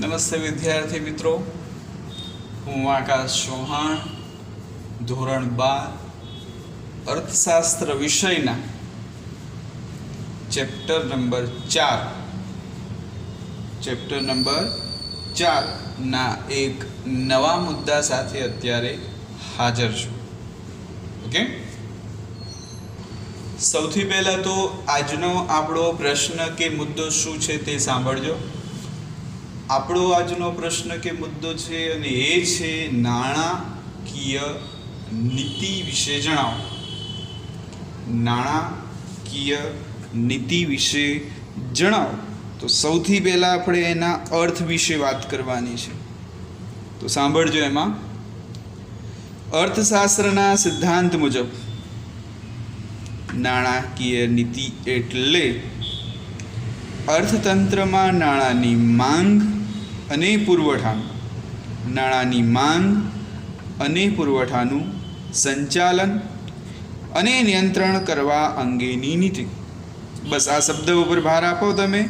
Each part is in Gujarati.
નમસ્તે વિદ્યાર્થી મિત્રો, હું આકાશ ચૌહાણ, ધોરણ 12 અર્થશાસ્ત્ર વિષયના ચેપ્ટર નંબર 4 ના એક નવા મુદ્દા સાથે અત્યારે હાજર છું. ઓકે, સૌથી પહેલા તો આજનો આપણો પ્રશ્ન કે મુદ્દો શું છે તે સાંભળજો. આપણો આજનો પ્રશ્ન કે મુદ્દો છે અને એ છે નાણાકીય નીતિ વિશે જણાવો. નાણાકીય નીતિ વિશે જણાવો. તો સૌથી પહેલાં આપણે એના અર્થ વિશે વાત કરવાની છે. તો સાંભળજો. એમાં અર્થશાસ્ત્રના સિદ્ધાંત મુજબ નાણાકીય નીતિ એટલે અર્થતંત્રમાં નાણાંની માંગ અને પુરવઠાનું સંચાલન અને નિયંત્રણ કરવા અંગેની નીતિ. બસ આ શબ્દ ઉપર ભાર આપો તમે.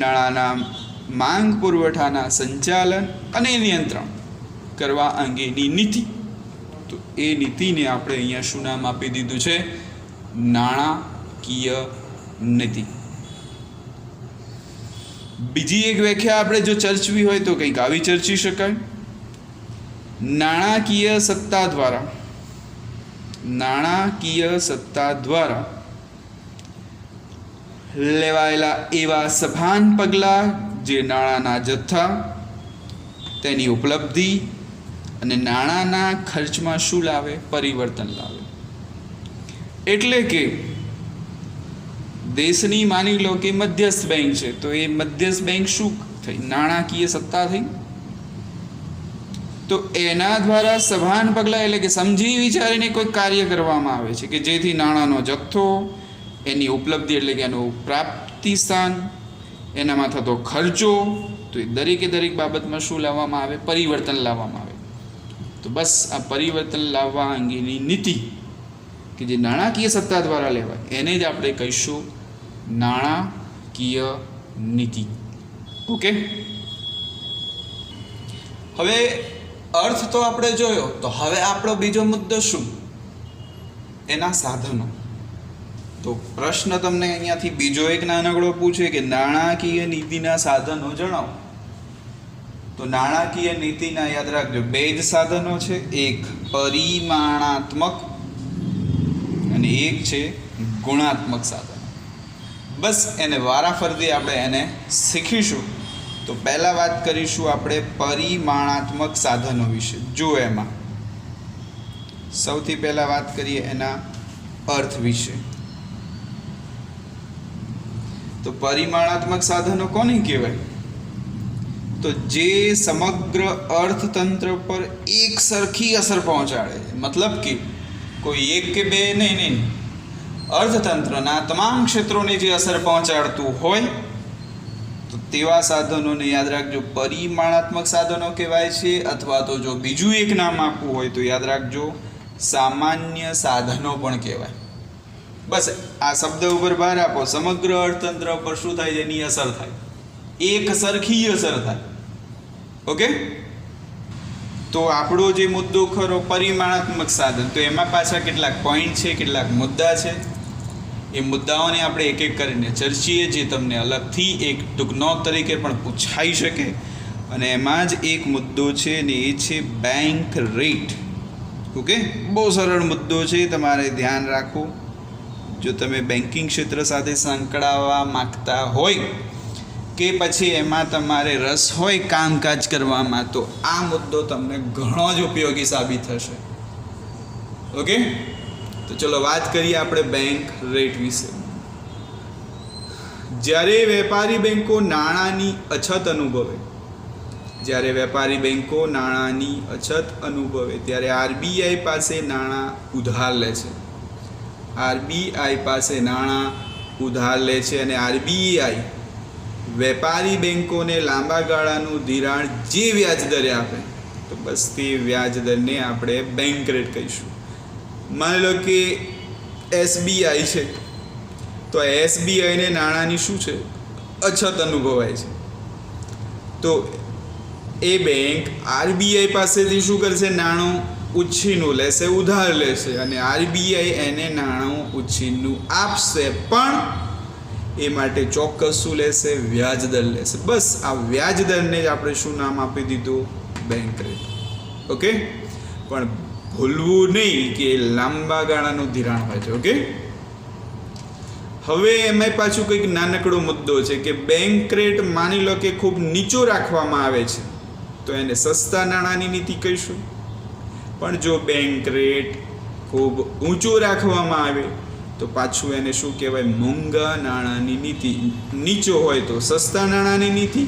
નાણાંના માંગ પુરવઠાના સંચાલન અને નિયંત્રણ કરવા અંગેની નીતિ. તો એ નીતિને આપણે અહીંયા શું નામ આપી દીધું છે? નાણાકીય નીતિ. બીજી એક વ્યાખ્યા આપણે જો ચર્ચવી હોય તો કંઈક આવી ચર્ચી શકાય. નાણાકીય સત્તા દ્વારા લેવાયેલા એવા સભાન પગલાં જે નાણાંના જથ્થા, તેની ઉપલબ્ધિ અને નાણાંના ખર્ચમાં શું લાવે? પરિવર્તન લાવે. એટલે કે દેશની માની લો કે મધ્યસ્થ બેંક છે, તો એ મધ્યસ્થ બેંક શું થઈ? નાણાકીય સત્તા થઈ. તો એના દ્વારા સભાન પગલાં એટલે કે સમજી વિચારીને કોઈ કાર્ય કરવામાં આવે છે કે જેથી નાણાંનો જથ્થો, એની ઉપલબ્ધિ એટલે કે એનું પ્રાપ્તિ સ્થાન, એનામાં થતો ખર્ચો, તો એ દરેકે દરેક બાબતમાં શું લાવવામાં આવે? પરિવર્તન લાવવામાં આવે. તો બસ આ પરિવર્તન લાવવા અંગેની નીતિ કે જે નાણાકીય સત્તા દ્વારા લેવાય એને જ આપણે કહીશું નાણાકીય નીતિ. ઓકે, હવે અર્થ તો આપણે જોયો, તો હવે આપણો બીજો મુદ્દો શું? એના સાધનો. તો પ્રશ્ન તમને અહીંયાથી બીજો એક નાનકડો પૂછે કે નાણાકીય નીતિના સાધનો જણાવો. તો નાણાકીય નીતિના યાદ રાખજો બે જ સાધનો છે, એક પરિમાણાત્મક અને એક છે ગુણાત્મક સાધનો. બસ એને વારાફરતી આપણે એને શીખીશું. તો પહેલાં વાત કરીશું આપણે પરિમાણાત્મક સાધનો વિશે. જો એમાં સૌથી પહેલાં વાત કરીએ એના અર્થ વિશે. તો પરિમાણાત્મક સાધનો કોને કહેવાય? તો જે સમગ્ર અર્થતંત્ર પર એક સરખી અસર પહોંચાડે. મતલબ કે કોઈ એક કે બે નહીં, અર્થતંત્રના તમામ ક્ષેત્રોને જે અસર પહોંચાડતું હોય તો તેવા સાધનોને યાદ રાખજો પરિમાણાત્મક સાધનો કહેવાય છે. અથવા તો જો બીજું એક નામ આપવું હોય તો યાદ રાખજો સામાન્ય સાધનો પણ કહેવાય. બસ આ શબ્દ ઉપર ભાર આપો. સમગ્ર અર્થતંત્ર પર શું થાય? એની અસર થાય, એક સરખી અસર થાય. ઓકે, તો આપણો જે મુદ્દો ખરો પરિમાણાત્મક સાધન, તો એમાં પાછા કેટલાક પોઈન્ટ છે, કેટલાક મુદ્દા છે. એ મુદ્દાઓને આપણે એક એક કરીને ચર્ચીએ, જે તમને અલગથી એક ટૂંકનોટ તરીકે પણ પૂછાઈ શકે. અને એમાં જ એક મુદ્દો છે ને એ છે બેંક રેટ. ઓકે, બહુ સરળ મુદ્દો છે, તમારે ધ્યાન રાખવું. જો તમે બેન્કિંગ ક્ષેત્ર સાથે સંકળાવવા માગતા હોય કે પછી એમાં તમારે રસ હોય કામકાજ કરવામાં, તો આ મુદ્દો તમને ઘણો જ ઉપયોગી સાબિત થશે. ઓકે, તો ચલો વાત કરીએ આપણે બેંક રેટ વિશે. જ્યારે વેપારી બેંકો નાણાંની અછત અનુભવે ત્યારે આરબીઆઈ પાસે નાણાં ઉધાર લે છે. અને આરબીઆઈ વેપારી બેંકોને લાંબા ગાળાનું ધિરાણ જે વ્યાજ દરે આપે, તો બસ તે વ્યાજ દરને આપણે બેંક રેટ કહીશું. માની લો કે એસબીઆઈ છે, તો એસબીઆઈને નાણાંની શું છે? અછત અનુભવાય છે. તો તો એ બેંક આરબીઆઈ પાસેથી શું કરશે? નાણું ઉછીનું લેશે, ઉધાર લેશે, અને આરબીઆઈ એને નાણું ઉછીનું આપશે, પણ એ માટે ચોક્કસ શું લેશે? વ્યાજ દર લેશે. બસ આ વ્યાજ દરને જ આપણે શું નામ આપી દીધું? Bank rate. ઓકે, પણ ભૂલવું નહીં કે લાંબા ગાળાનું ધિરાણ હોય છે. ઓકે, હવે એમાં પાછું કંઈક નાનકડો મુદ્દો છે કે બેંક રેટ માની લો કે ખૂબ નીચો રાખવામાં આવે છે તો એને સસ્તા નાણાંની નીતિ કહીશું, પણ જો બેંક રેટ ખૂબ ઊંચો રાખવામાં આવે તો પાછું એને શું કહેવાય? મોંઘા નાણાંની નીતિ. નીચો હોય તો સસ્તા નાણાંની નીતિ,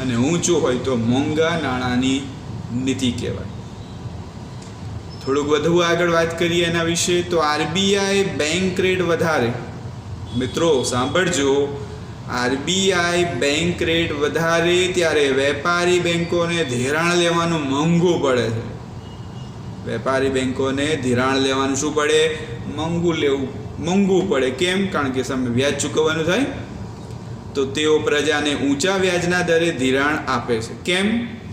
અને ઊંચો હોય તો મોંઘા નાણાંની નીતિ કહેવાય. થોડુંક વધુ આગળ વાત કરીએ એના વિશે. તો આરબીઆઈ બેંક રેટ વધારે, મિત્રો સાંભળજો, આરબીઆઈ બેંક રેટ વધારે ત્યારે વેપારી બેંકોને ધિરાણ લેવાનું મોંઘું પડે છે. વેપારી બેંકોને ધિરાણ લેવાનું શું પડે? મોંઘું પડે. કેમ? કારણ કે સામે વ્યાજ ચૂકવવાનું થાય, તો તેઓ પ્રજાને ઊંચા વ્યાજના દરે ધિરાણ આપે છે. કેમ?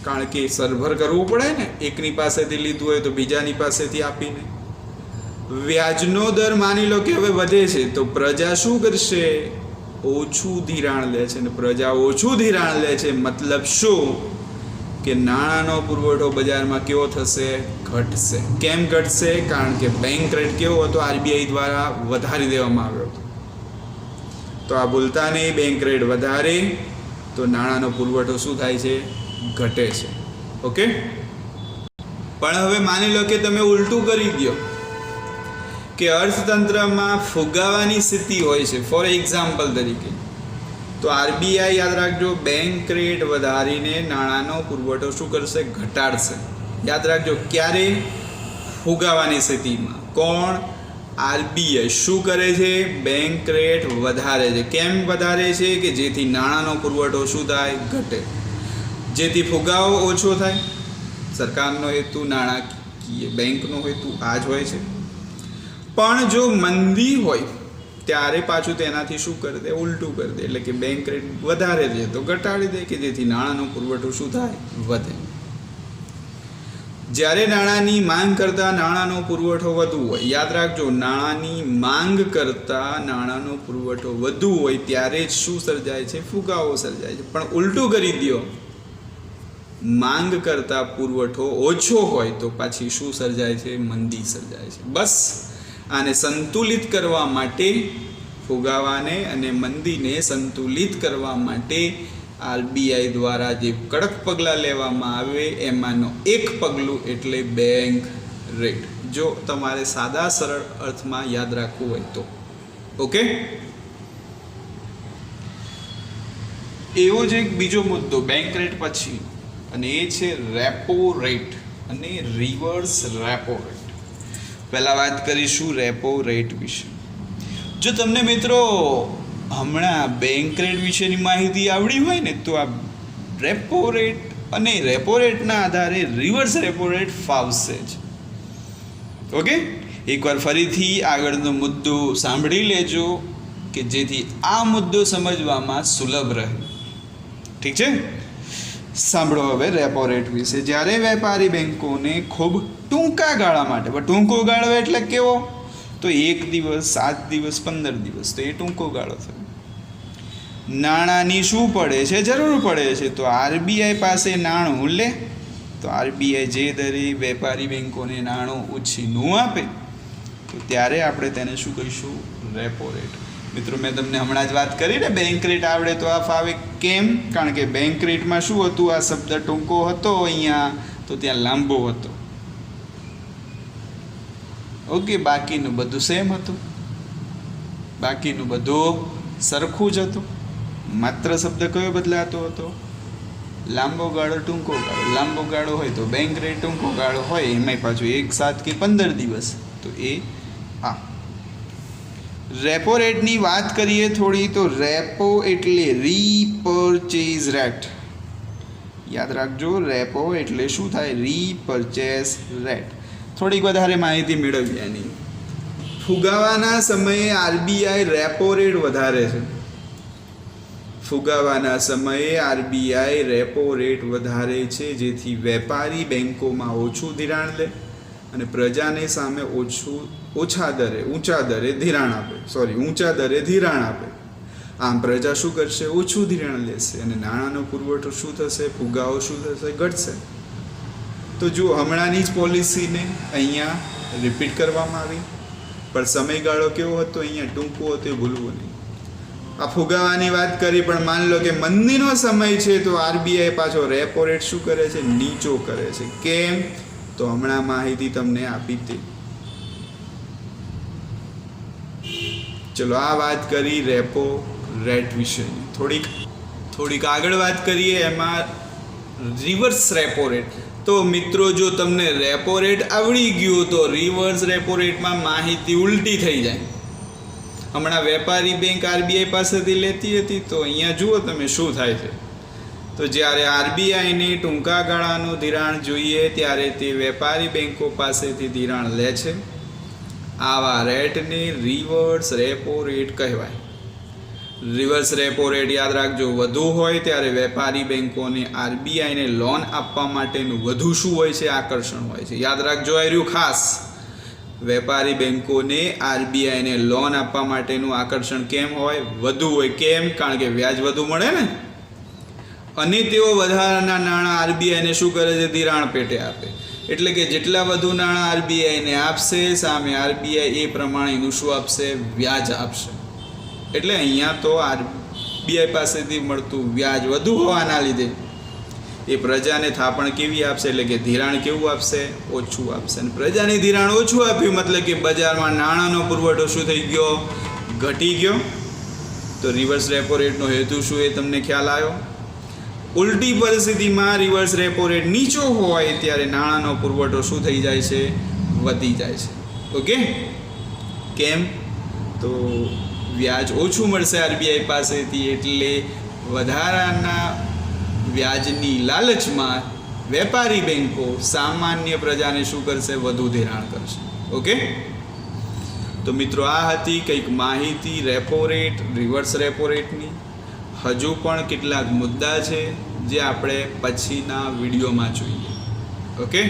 કારણ કે સરભર કરવું પડે ને, એકની પાસેથી લીધું હોય તો બીજાની પાસેથી આપીને. વ્યાજનો દર માની લો કે હવે વધે છે તો પ્રજા શું કરશે? ઓછું ધિરાણ લે છે. અને પ્રજા ઓછું ધિરાણ લે છે મતલબ શું? કે નાણાંનો પુરવઠો બજારમાં કેવો થશે? ઘટશે. કેમ ઘટશે? કારણ કે બેંક રેટ કેવો હતો? આરબીઆઈ દ્વારા વધારી દેવામાં આવ્યો હતો. તો આ ભૂલતા નહીં, બેંક રેટ વધારે તો નાણાંનો પુરવઠો શું થાય છે? ઘટે છે. ઓકે, પણ હવે માની લો કે તમે ઉલટું કરી દો કે અર્થતંત્રમાં ફુગાવાની સ્થિતિ હોય છે. ફોર એક્ઝામ્પલ તરીકે, તો આરબીઆઈ યાદ રાખજો બેંક રેટ વધારીને નાણાંનો પુરવઠો શું કરશે? ઘટાડશે. યાદ રાખજો, ક્યારે? ફુગાવાની સ્થિતિમાં. કોણ? આરબીઆઈ શું કરે છે? બેંક રેટ વધારે છે. કેમ વધારે છે? કે જેથી નાણાંનો પુરવઠો શું થાય? ઘટે, જેથી ફુગાવો ઓછો થાય. સરકારનો હેતુ નાણાકીય બેંકનો હેતુ આ જ હોય છે. પણ જો મંદી હોય ત્યારે પાછું તેનાથી શું કરી દે? ઉલટું કરી દે. એટલે કે બેંક રેટ વધારે છે તો ઘટાડી દે કે જેથી નાણાંનો પુરવઠો શું થાય? વધે. જ્યારે નાણાંની માંગ કરતાં નાણાંનો પુરવઠો વધુ હોય, યાદ રાખજો, નાણાંની માંગ કરતાં નાણાંનો પુરવઠો વધુ હોય ત્યારે જ શું સર્જાય છે? ફુગાવો સર્જાય છે. પણ ઉલટું કરી દો, માંગ કરતાં પુરવઠો ઓછો હોય તો પાછી શું સર્જાય છે? મંદી સર્જાય છે. બસ આને સંતુલિત કરવા માટે, ફુગાવાને અને મંદીને સંતુલિત કરવા માટે આરબીઆઈ દ્વારા જે કડક પગલાં લેવામાં આવે એમાંનો એક પગલું એટલે બેંક રેટ. જો તમારે સાદા સરળ અર્થમાં યાદ રાખવું હોય તો. ઓકે, એવો જ એક બીજો મુદ્દો બેંક રેટ પછી, અને એ છે રેપો રેટ અને રિવર્સ રેપો રેટ. પહેલાં વાત કરીશું રેપો રેટ વિશે. જો તમને મિત્રો હમણાં બેંક રેટ વિશેની માહિતી આવડી હોય ને તો આ રેપો રેટ અને રેપો રેટના આધારે રિવર્સ રેપો રેટ ફાવશે જ. ઓકે, એકવાર ફરીથી આગળનો મુદ્દો સાંભળી લેજો કે જેથી આ મુદ્દો સમજવામાં સુલભ રહે. ઠીક છે, સાંભળો હવે રેપો રેટ વિશે. જ્યારે વેપારી બેંકોને ખૂબ ટૂંકા ગાળા માટે, પણ ટૂંકો ગાળો એટલે કેવો? તો 1 દિવસ, 7 દિવસ, 15 દિવસ, તો એ ટૂંકો ગાળો થયો. નાણાંની શું પડે છે? જરૂર પડે છે. તો આરબીઆઈ પાસે નાણું લે, તો આરબીઆઈ જે દરે વેપારી બેંકોને નાણું ઉછીનું આપે તો ત્યારે આપણે તેને શું કહીશું? Repo rate. મિત્રો મેં તમને હમણાં જ વાત કરી ને, બેંક રેટ આવડે તો આ ફાવે. કેમ? કારણ કે બેંક રેટમાં શું હતું? આ શબ્દ ટૂંકો હતો અહીંયા, તો ત્યાં લાંબો હતો. ઓકે, બાકીનું બધું સેમ હતું, બાકીનું બધું સરખું જ હતું. માત્ર શબ્દ કયો બદલાતો હતો? લાંબો ગાળો, ટૂંકો ગાળો. લાંબો ગાળો હોય તો બેંક રેટ, ટૂંકો ગાળો હોય એમાંય પાછું 1, 7 કે 15 દિવસ, તો એ આ. રેપો રેટની વાત કરીએ થોડી, તો રેપો એટલે રીપર્ચેઝ રેટ. યાદ રાખજો, રેપો એટલે શું થાય? રીપર્ચેઝ રેટ. થોડીક વધારે માહિતી મેળવીએ એની. ફુગાવાના સમયે આરબીઆઈ રેપો રેટ વધારે છે. ફુગાવાના સમયે આરબીઆઈ રેપો રેટ વધારે છે, જેથી વેપારી બેંકોમાં ઓછું ધિરાણ લે અને પ્રજાને સામે ઊંચા દરે ધિરાણ આપે. આમ પ્રજા શું કરશે? ઓછું ધિરાણ લેશે અને નાણાંનો પુરવઠો શું થશે? ફુગાવો શું થશે? ઘટશે. તો જુઓ, હમણાંની જ પોલિસીને અહીંયા રિપીટ કરવામાં આવી, પણ સમયગાળો કેવો હતો? અહીંયા ટૂંકો હતો, એ ભૂલવું નહીં. આ ફુગાવાની વાત કરી, પણ માન લો કે મંદીનો સમય છે તો આરબીઆઈ પાછો રેપો રેટ શું કરે છે? નીચો કરે છે. કેમ? તો હમણાં માહિતી તમને આપી તે. ચલો, આ વાત કરી રેપો રેટ વિશેની. થોડીક આગળ વાત કરીએ, એમાં રિવર્સ રેપો રેટ. તો મિત્રો, જો તમને રેપો રેટ આવડી ગયો તો રિવર્સ રેપો રેટમાં માહિતી ઉલટી થઈ જાય. હમણાં વેપારી બેંક આરબીઆઈ પાસેથી લેતી હતી, તો અહીંયા જુઓ તમે શું થાય છે. તો જ્યારે આરબીઆઈને ટૂંકા ગાળાનું ધિરાણ જોઈએ ત્યારે તે વેપારી બેંકો પાસેથી ધિરાણ લે છે. આવા રેટને રિવર્સ રેપો રેટ કહેવાય. રિવર્સ રેપો રેટ યાદ રાખજો, વધુ હોય ત્યારે વેપારી બેંકોને આરબીઆઈને લોન આપવા માટેનું વધુ શું હોય છે? આકર્ષણ હોય છે. યાદ રાખજો, આ રહ્યું ખાસ. વેપારી બેંકોને આરબીઆઈને લોન આપવા માટેનું આકર્ષણ કેમ હોય? વધુ હોય. કેમ? કારણ કે વ્યાજ વધુ મળે ને, અને તેઓ વધારાના નાણાં આરબીઆઈને શું કરે છે? ધિરાણ પેટે આપે. એટલે કે જેટલા વધુ નાણાં આરબીઆઈને આપશે, સામે આરબીઆઈ એ પ્રમાણેનું શું આપશે? વ્યાજ આપશે. એટલે અહીંયા તો આરબીઆઈ પાસેથી મળતું વ્યાજ વધુ હોવાના લીધે એ પ્રજાને થાપણ કેવી આપશે? એટલે કે ધિરાણ કેવું આપશે? ઓછું આપશે. અને પ્રજાને ધિરાણ ઓછું આપ્યું મતલબ કે બજારમાં નાણાંનો પુરવઠો શું થઈ ગયો? ઘટી ગયો. તો રિવર્સ રેપો રેટનો હેતુ શું એ તમને ખ્યાલ આવ્યો? ઉલટી પરિસ્થિતિમાં રિવર્સ રેપો રેટ નીચો હોય ત્યારે નાણાંનો પુરવઠો શું થઈ જાય છે? વધી જાય છે. ઓકે? કેમ? તો વ્યાજ ઓછું મળશે આરબીઆઈ પાસેથી, એટલે વધારાના વ્યાજની લાલચમાં વેપારી બેંકો સામાન્ય પ્રજાને શું કરશે? વધુ ધિરાણ કરશે. ઓકે? તો મિત્રો, આ હતી કંઈક માહિતી રેપો રેટ, રિવર્સ રેપો રેટની. હજુ પણ કેટલાક મુદ્દા છે જે આપણે પછીના વિડીયોમાં જોઈએ. ઓકે?